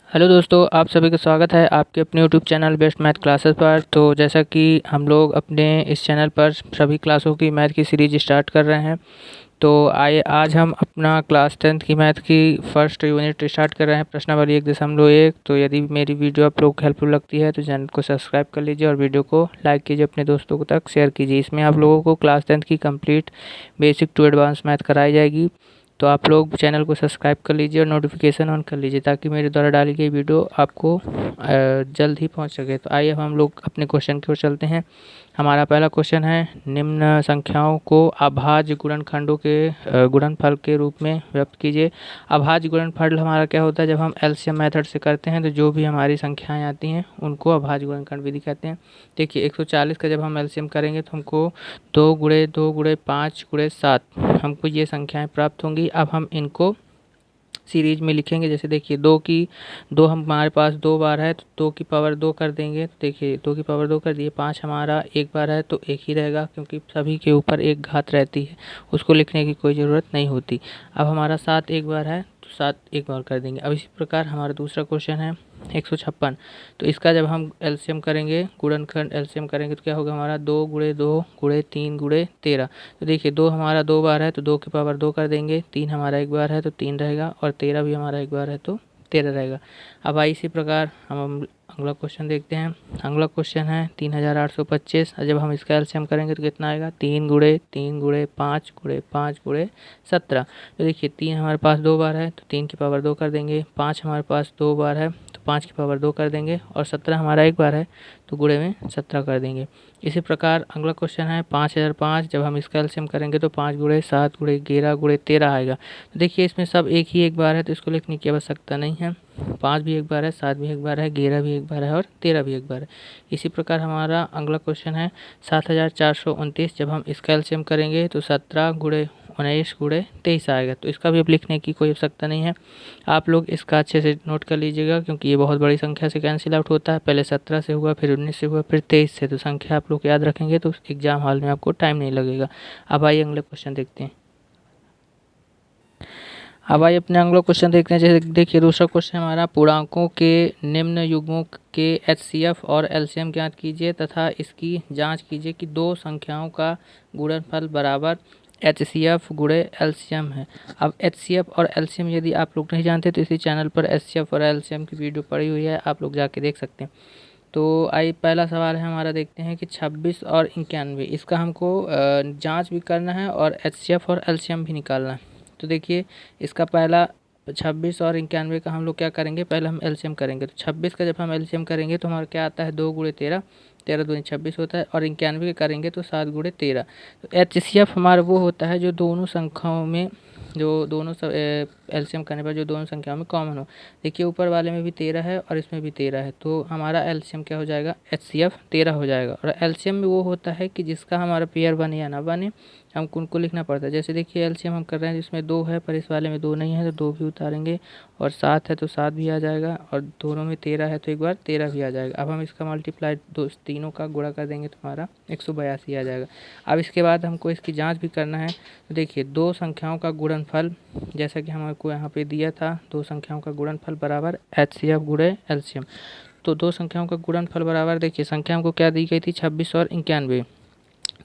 Hello दोस्तों, आप सभी का स्वागत है आपके अपने YouTube channel best math classes पर। तो जैसा कि हम लोग अपने इस चैनल पर सभी क्लासों की मैथ की सीरीज स्टार्ट कर रहे हैं। तो आइए आज हम अपना क्लास 10th की मैथ की फर्स्ट यूनिट स्टार्ट कर रहे हैं, प्रश्नावली 1.1। तो यदि मेरी वीडियो आप लोग को हेल्पफुल लगती है तो चैनल को सब्सक्राइब कर लीजिए और वीडियो को लाइक कीजिए, अपने दोस्तों को तक शेयर कीजिए। इसमें आप लोगों को क्लास 10th की complete basic to advance math कराई जाएगी। तो आप लोग चैनल को सब्सक्राइब कर लीजिए और नोटिफिकेशन ऑन कर लीजिए ताकि मेरे द्वारा डाली गई वीडियो आपको जल्द ही पहुंच सके। तो आइए अब हम लोग अपने क्वेश्चन की ओर चलते हैं। हमारा पहला क्वेश्चन है, निम्न संख्याओं को अभाज्य गुणनखंडों के गुणनफल के रूप में व्यक्त कीजिए। अभाज्य गुणनफल हमारा क्या होता है, जब हम एलसीएम मेथड से करते हैं तो जो भी हमारी संख्याएं आती हैं उनको अभाज्य गुणनखंड विधि कहते हैं। देखिए 140 का जब हम एलसीएम करेंगे तो हमको 2 × 2 × 5 × 7 हमको ये संख्याएं प्राप्त होंगी। अब हम इनको सीरीज में लिखेंगे। जैसे देखिए दो हमारे पास 2 बार है तो 2 की पावर 2 कर देंगे। तो देखिए 2 की पावर 2 कर दिए। 5 हमारा एक बार है तो एक ही रहेगा क्योंकि सभी के ऊपर एक घात रहती है, उसको लिखने की कोई ज़रूरत नहीं होती। अब हमारा 7 एक बार है तो 7 एक बार कर देंगे। अब इसी प्रकार हमारा दूसरा क्वेश्चन है 156। तो इसका जब हम एलसीएम करेंगे, गुणनखंड एलसीएम करेंगे तो क्या होगा हमारा 2 × 2 × 3 × 13। तो देखिए 2 हमारा 2 बार है तो 2 की पावर 2 कर देंगे। 3 हमारा एक बार है तो 3 रहेगा और 13 भी हमारा एक बार है तो 13 रहेगा। अब आइए इसी प्रकार हम अगला क्वेश्चन देखते हैं। अगला क्वेश्चन है 3825। जब हम इसका एलसीएम करेंगे तो कितना आएगा 3 × 3 × 5 × 5 × 17। तो देखिए 3 हमारे पास 2 बार है तो 3 की पावर 2 कर देंगे। 5 हमारे पास 2 बार है तो 5 की पावर 2 कर देंगे और 17 हमारा एक बार है तो गुणे में 17 कर देंगे। इसी प्रकार अगला क्वेश्चन है 5005। जब हम इसका एलसीएम करेंगे तो 5 × 7 × 11 × 13 आएगा। तो देखिए इसमें सब एक ही एक बार है तो इसको लिखने की आवश्यकता नहीं है। 5 भी एक बार है, 7 भी एक बार है, 11 भी एक बार है और 13 भी एक बार है। इसी प्रकार हमारा अगला क्वेश्चन है 7429। जब हम इसका एलसीएम करेंगे तो 17 × 19 × 23 आएगा। तो इसका भी अब लिखने की कोई आवश्यकता नहीं है। आप लोग इसका अच्छे से नोट कर लीजिएगा क्योंकि ये बहुत बड़ी संख्या से कैंसिल आउट होता है। पहले 17 से हुआ, फिर 19 से हुआ, फिर 23 से। तो संख्या आप लोग याद रखेंगे तो एग्जाम हॉल में आपको टाइम नहीं लगेगा। अब आइए अगले क्वेश्चन देखते हैं। अब आइए अपने अगला क्वेश्चन देखते हैं। जैसे देखिए दूसरा क्वेश्चन हमारा, पूर्णांकों के निम्न युग्मों के एचसीएफ और एलसीएम ज्ञात कीजिए तथा इसकी जांच कीजिए कि दो संख्याओं का गुणनफल बराबर एचसीएफ गुणे एलसीएम है। अब एचसीएफ और एलसीएम यदि आप लोग नहीं जानते तो इसी चैनल पर एचसीएफ और एलसीएम की वीडियो पड़ी हुई है, आप लोग जाके देख सकते हैं। तो आइए पहला सवाल है हमारा, देखते हैं कि 26 और 91, इसका हमको जांच भी करना है और एचसीएफ और एलसीएम भी निकालना है। तो देखिए इसका पहला 26 और 91 का हम लोग क्या करेंगे, पहले हम एलसीएम करेंगे। तो 26 का जब हम एलसीएम करेंगे तो हमारा क्या आता है 2 × 13, 13 दूनी 26 होता है। और 91 का करेंगे तो 7 × 13। तो एचसीएफ हमारा वो होता है जो दोनों संख्याओं में, जो दोनों एलसीएम करने पर जो दोनों संख्याओं में कॉमन हो। देखिए ऊपर वाले में भी 13 है और इसमें भी 13 है तो हमारा एलसीएम क्या हो जाएगा, एचसीएफ 13 हो जाएगा। और एलसीएम में वो होता है कि जिसका हमारा पेयर बने या ना बने हमको उनको लिखना पड़ता है। जैसे देखिए एलसीएम हम कर रहे हैं जिसमें 2 है पर इस वाले में 2 नहीं है तो 2 भी उतारेंगे, और 7 है तो 7 भी आ जाएगा, और दोनों में 13 है तो एक बार 13 भी आ जाएगा। अब हम इसका मल्टीप्लाई दो तीनों का गुणा कर देंगे तो हमारा 182 आ जाएगा। अब इसके बाद हमको इसकी जांच भी करना है। तो देखिए दो संख्याओं का गुणनफल, जैसा कि हमको यहाँ पे दिया था, दो संख्याओं का गुणनफल बराबर एचसीएफ गुणे एलसीएम। तो दो संख्याओं का गुणनफल बराबर, देखिए संख्या हमको क्या दी गई थी 26 और 91।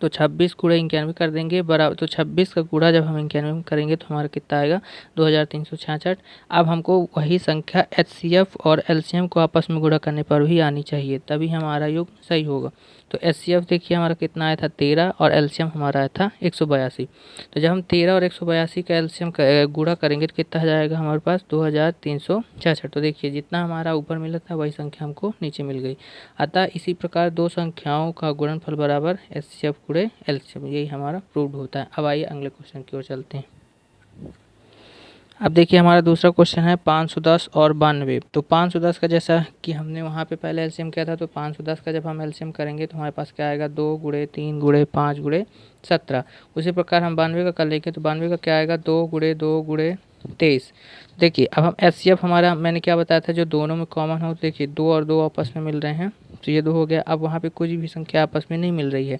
तो 26 × 91 कर देंगे बराबर, तो 26 का गुणा जब हम 91 में करेंगे तो हमारा कितना आएगा 2366। अब हमको वही संख्या एचसीएफ और एलसीएम को आपस में गुणा करने पर भी आनी चाहिए, तभी हमारा योग सही होगा। तो एचसीएफ देखिए हमारा कितना आया था 13 और एलसीएम हमारा आया था 182। तो जब हम 13 और 182 का एलसीएम गुणा करेंगे तो कितना आ जाएगा हमारे पास 2366। तो देखिए जितना हमारा ऊपर मिला था वही संख्या हमको नीचे मिल गई। अतः इसी प्रकार दो संख्याओं का गुणनफल बराबर एचसीएफ गुणे एलसीएम, यही हमारा प्रूव्ड होता है। अब आइए अगले क्वेश्चन की ओर चलते हैं। अब देखिए हमारा दूसरा क्वेश्चन है 510 और 92। तो 510 का जैसा कि हमने वहाँ पे पहले एलसीएम किया था तो 510 का जब हम एलसीएम करेंगे तो हमारे पास क्या आएगा 2 × 3 × 5 × 17। उसी प्रकार हम 92 का कर लेंगे तो 92 का क्या आएगा 2 × 2 × 23। देखिए अब हम एचसीएफ हमारा मैंने क्या बताया था, जो दोनों में कॉमन हो, देखिए 2 और 2 आपस में मिल रहे हैं तो ये 2 हो गया। अब वहाँ पे कुछ भी संख्या आपस में नहीं मिल रही है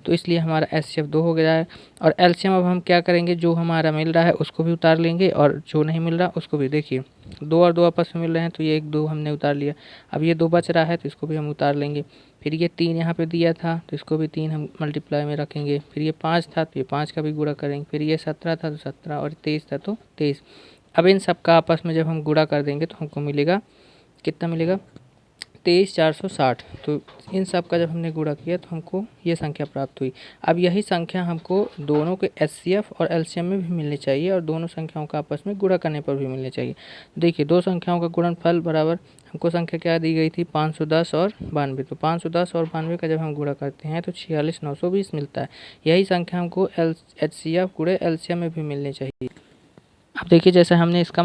तो इसलिए हमारा एचसीएफ 2 हो गया है। और एलसीएम अब हम क्या करेंगे, जो हमारा मिल रहा है उसको भी उतार लेंगे और जो नहीं मिल रहा उसको भी। देखिए 2 और 2 आपस में मिल रहे हैं तो ये 1 2 हमने उतार लिया। अब ये 2 बच रहा है तो इसको भी हम उतार लेंगे। फिर ये 3 यहाँ पे दिया था तो इसको भी 3 हम मल्टीप्लाई में रखेंगे। फिर ये 5 था तो ये 5 का भी गुणा करेंगे। फिर ये 17 था तो 17 और 23 था तो 23। अब इन सब का आपस में जब हम गुणा कर देंगे तो हमको मिलेगा, कितना मिलेगा, 23,460। तो इन सब का जब हमने गुणा किया तो हमको ये संख्या प्राप्त हुई। अब यही संख्या हमको दोनों के एचसीएफ और एलसीएम में भी मिलनी चाहिए और दोनों संख्याओं का आपस में गुणा करने पर भी मिलनी चाहिए। देखिए दो संख्याओं का गुणनफल बराबर, हमको संख्या क्या दी गई थी, 510 और 92। तो 510 और 92 का जब हम गुणा करते हैं तो 46,920 मिलता है। यही संख्या हमको एचसीएफ गुणे एलसीएम में भी मिलनी चाहिए। अब देखिए जैसे हमने इसका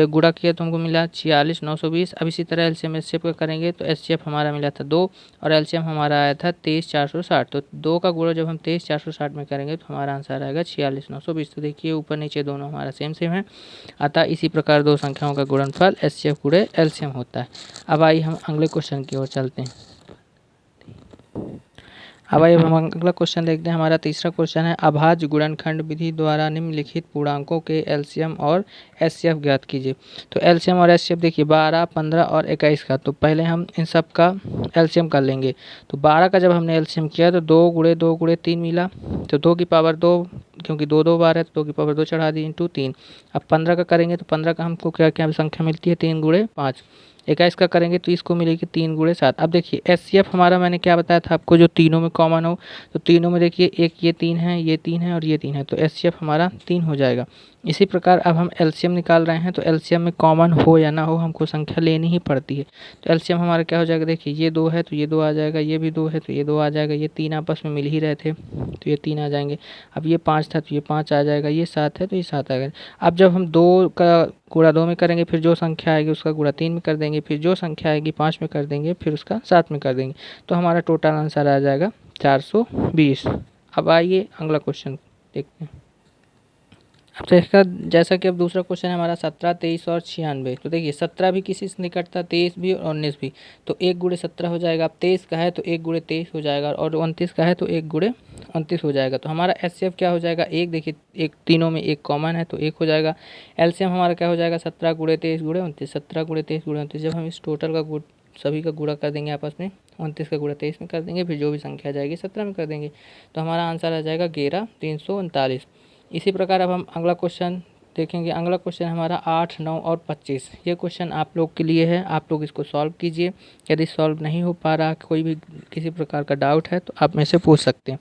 गुणा किया तो हमको मिला 46,920। अब इसी तरह एलसीएम एचसीएफ का करेंगे तो एचसीएफ हमारा मिला था 2 और एलसीएम हमारा आया था 23,460। तो 2 का गुणा जब हम 23,460 में करेंगे तो हमारा आंसर आएगा 46,920। तो देखिए ऊपर नीचे दोनों हमारा सेम सेम है। अतः इसी प्रकार दो संख्याओं का गुणनफल एचसीएफ गुणे एलसीएम होता है। अब आइए हम अगले क्वेश्चन की ओर चलते हैं। अब आइए हम अगला क्वेश्चन देखते हैं। हमारा तीसरा क्वेश्चन है, अभाज्य गुणनखंड विधि द्वारा निम्नलिखित पूर्णांकों के एलसीएम और एचसीएफ ज्ञात कीजिए। तो एलसीएम और एचसीएफ देखिए 12, 15 और 21 का। तो पहले हम इन सब का एलसीएम कर लेंगे। तो 12 का जब हमने एलसीएम किया तो 2 गुणे 2 गुणे 3 मिला, तो 2 की पावर 2, क्योंकि 2 2 बार है तो 2 की पावर 2 चढ़ा दी इंटू 3। अब 15 का करेंगे तो 15 का हमको क्या क्या संख्या मिलती है, 3 गुणे 5। 21 का करेंगे तो इसको मिलेगी 3 गुणे 7। अब देखिए एचसीएफ हमारा मैंने क्या बताया था आपको, जो तीनों में कॉमन हो। तो तीनों में देखिए एक ये 3 है, ये 3 है और ये 3 है, तो एचसीएफ हमारा 3 हो जाएगा। इसी प्रकार अब हम एलसीएम निकाल रहे हैं तो एलसीएम में कॉमन हो या ना हो हमको संख्या लेनी ही पड़ती है। तो एलसीएम हमारा क्या हो जाएगा, देखिए ये 2 है तो ये 2 आ जाएगा, ये भी 2 है तो ये 2 आ जाएगा, ये 3 आपस में मिल ही रहे थे तो ये 3 आ जाएंगे। अब ये 5 था तो ये 5 आ जाएगा, ये 7 है तो ये 7 आ जाएगा। अब जब हम 2 का गुणा 2 में करेंगे, फिर जो संख्या आएगी उसका गुणा 3 में कर देंगे, फिर जो संख्या आएगी 5 में कर देंगे, फिर उसका 7 में कर देंगे, तो हमारा टोटल आंसर आ जाएगा 420। अब आइए अगला क्वेश्चन देखते हैं। अब देखा जैसा कि अब दूसरा क्वेश्चन है हमारा 17, 23 और 96। तो देखिए 17 भी किसी से निकटता, 23 भी और 19 भी, तो 1 गुणे 17 हो जाएगा। अब 23 का है तो 1 गुणे 23 हो जाएगा और 29 का है तो 1 गुणे 29 हो जाएगा। तो हमारा एचसीएफ क्या हो जाएगा, 1। देखिए एक तीनों में एक कॉमन है तो 1 हो जाएगा। एलसीएम हमारा क्या हो जाएगा, 17 गुणे 23 गुणे 29। 17 गुणे 23 गुणे 29, जब हम इस टोटल का सभी का गुणा कर देंगे आपस में, 29 का गुणा 23 में कर देंगे, फिर जो भी संख्या आ जाएगी 17 में कर देंगे, तो हमारा आंसर आ जाएगा 11,339। इसी प्रकार अब हम अगला क्वेश्चन देखेंगे। अगला क्वेश्चन हमारा 8, 9 और 25। ये क्वेश्चन आप लोग के लिए है, आप लोग इसको सॉल्व कीजिए। यदि सॉल्व नहीं हो पा रहा, कोई भी किसी प्रकार का डाउट है तो आप मेरे से पूछ सकते हैं।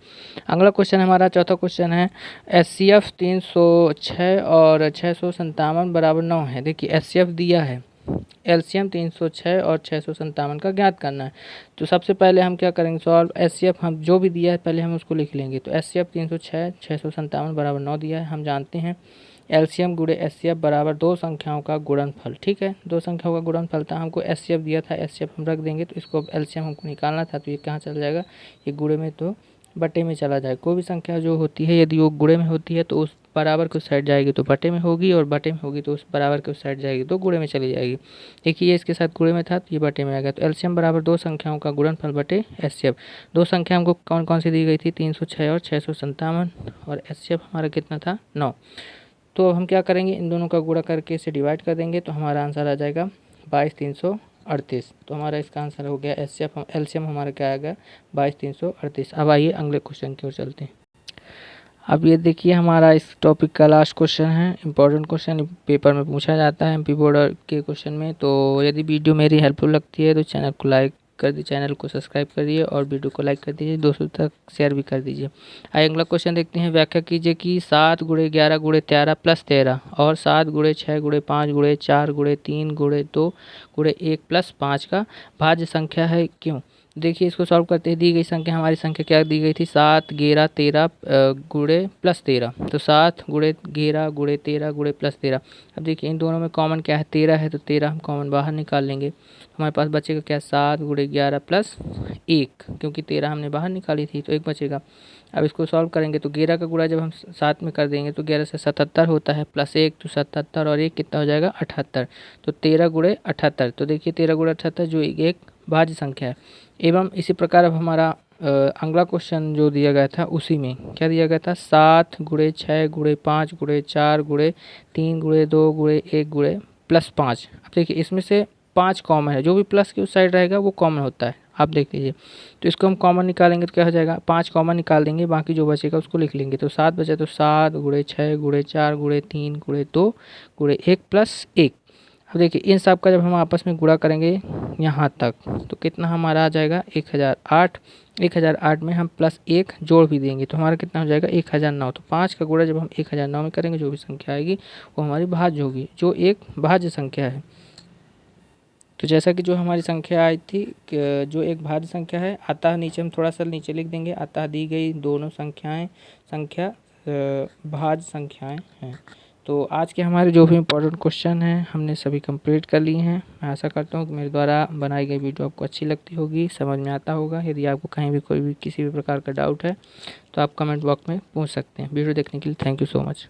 अगला क्वेश्चन हमारा चौथा क्वेश्चन है, एचसीएफ 306 और 657 बराबर 9 है। देखिए एचसीएफ दिया है, एलसीएम 306 और 657 का ज्ञात करना है। तो सबसे पहले हम क्या करेंगे, सॉल्व एचसीएफ हम जो भी दिया है पहले हम उसको लिख लेंगे। तो एचसीएफ 306, 657 बराबर 9 दिया है। हम जानते हैं एलसीएम गुणे एचसीएफ बराबर दो संख्याओं का गुणनफल। ठीक है, दो संख्याओं का गुणनफल था, हमको एचसीएफ दिया था, एचसीएफ हम रख देंगे। तो इसको एलसीएम हमको निकालना था तो ये कहाँ चला जाएगा, ये गुणे में तो बटे में चला जाएगा। कोई भी संख्या जो होती है यदि वो गुणे में होती है तो उस बराबर के उस साइड जाएगी तो बटे में होगी, और बटे में होगी तो उस बराबर के उस साइड जाएगी तो गुणे में चली जाएगी। देखिए ये इसके साथ गुणे में था तो ये बटे में आ गया। तो एलसीएम बराबर दो संख्याओं का गुणनफल बटे एचसीएफ। दो संख्या हमको कौन कौन सी दी गई थी, 306 और 657, और एचसीएफ हमारा कितना था, 9। तो अब हम क्या करेंगे, इन दोनों का गुणा करके इसे डिवाइड कर देंगे तो हमारा आंसर आ जाएगा 22,338। तो हमारा इसका आंसर हो गया एचसीएफ। एलसीएम हमारा क्या आ गया, 22,338। अब आइए अगले क्वेश्चन की ओर चलते हैं। अब ये देखिए हमारा इस टॉपिक का लास्ट क्वेश्चन है, इंपॉर्टेंट क्वेश्चन, पेपर में पूछा जाता है एमपी बोर्ड के क्वेश्चन में। तो यदि वीडियो मेरी हेल्पफुल लगती है तो चैनल को लाइक कर दीजिए, चैनल को सब्सक्राइब कर दीजिए और वीडियो को लाइक कर दीजिए, दोस्तों तक शेयर भी कर दीजिए। आइए अगला क्वेश्चन देखते हैं। व्याख्या कीजिए कि 7 गुणे 11 गुणे 13 प्लस 13 और 7 गुणे 6 गुणे 5 गुणे 4 गुणे 3 गुणे 2 गुणे 1 प्लस 5 का भाज्य संख्या है, क्यों। देखिए इसको सॉल्व करते हैं, दी गई संख्या, हमारी संख्या क्या दी गई थी, 7 11 13 गुणे प्लस 13। तो 7 गुणे 11 गुणे 13 गुणे प्लस 13। अब देखिए इन दोनों में कॉमन क्या है, 13 है, तो 13 हम कॉमन बाहर निकाल लेंगे। हमारे पास बचेगा क्या, 7 गुणे 11 प्लस 1, क्योंकि 13 हमने बाहर निकाली थी तो 1 बचेगा। अब इसको सॉल्व करेंगे तो 11 का गुणा जब हम 7 में कर देंगे तो 11 से 77 होता है, प्लस 1 तो 77 और 1 कितना हो जाएगा, 78। तो 13 गुणे 78। तो देखिए 13 गुणे 78 जो एक भाज्य संख्या है। एवं इसी प्रकार अब हमारा अगला क्वेश्चन जो दिया गया था उसी में क्या दिया गया था, 7 गुणे 6 गुणे 5 गुणे 4 गुणे 3 गुणे 2 गुणे 1 गुणे प्लस 5। अब देखिए इसमें से 5 कॉमन है, जो भी प्लस की उस साइड रहेगा वो कॉमन होता है, आप देख लीजिए। तो इसको हम कॉमन निकालेंगे तो क्या हो जाएगा, 5 कॉमन निकाल देंगे, बाकी जो बचेगा उसको लिख लेंगे। तो 7 बचा तो 7 गुणे 6 गुणे 4 गुणे 3 गुणे 2 गुणे 1 प्लस 1। अब देखिए इन सब का जब हम आपस में गुणा करेंगे यहाँ तक तो कितना हमारा आ जाएगा, 1008। 1008 में हम प्लस 1 जोड़ भी देंगे तो हमारा कितना हो जाएगा, 1009। तो 5 का गुणा जब हम 1009 में करेंगे जो भी संख्या आएगी वो हमारी भाज्य होगी, जो एक भाज्य संख्या है। तो जैसा कि जो हमारी संख्या आई थी जो एक भाज्य संख्या है, अतः नीचे हम थोड़ा सा नीचे लिख देंगे, अतः दी गई दोनों संख्या भाज्य संख्याएं हैं। तो आज के हमारे जो भी इम्पोर्टेंट क्वेश्चन हैं हमने सभी कंप्लीट कर लिए हैं। मैं आशा करता हूँ कि मेरे द्वारा बनाई गई वीडियो आपको अच्छी लगती होगी, समझ में आता होगा। यदि आपको कहीं भी कोई भी किसी भी प्रकार का डाउट है तो आप कमेंट बॉक्स में पूछ सकते हैं। वीडियो देखने के लिए थैंक यू सो मच।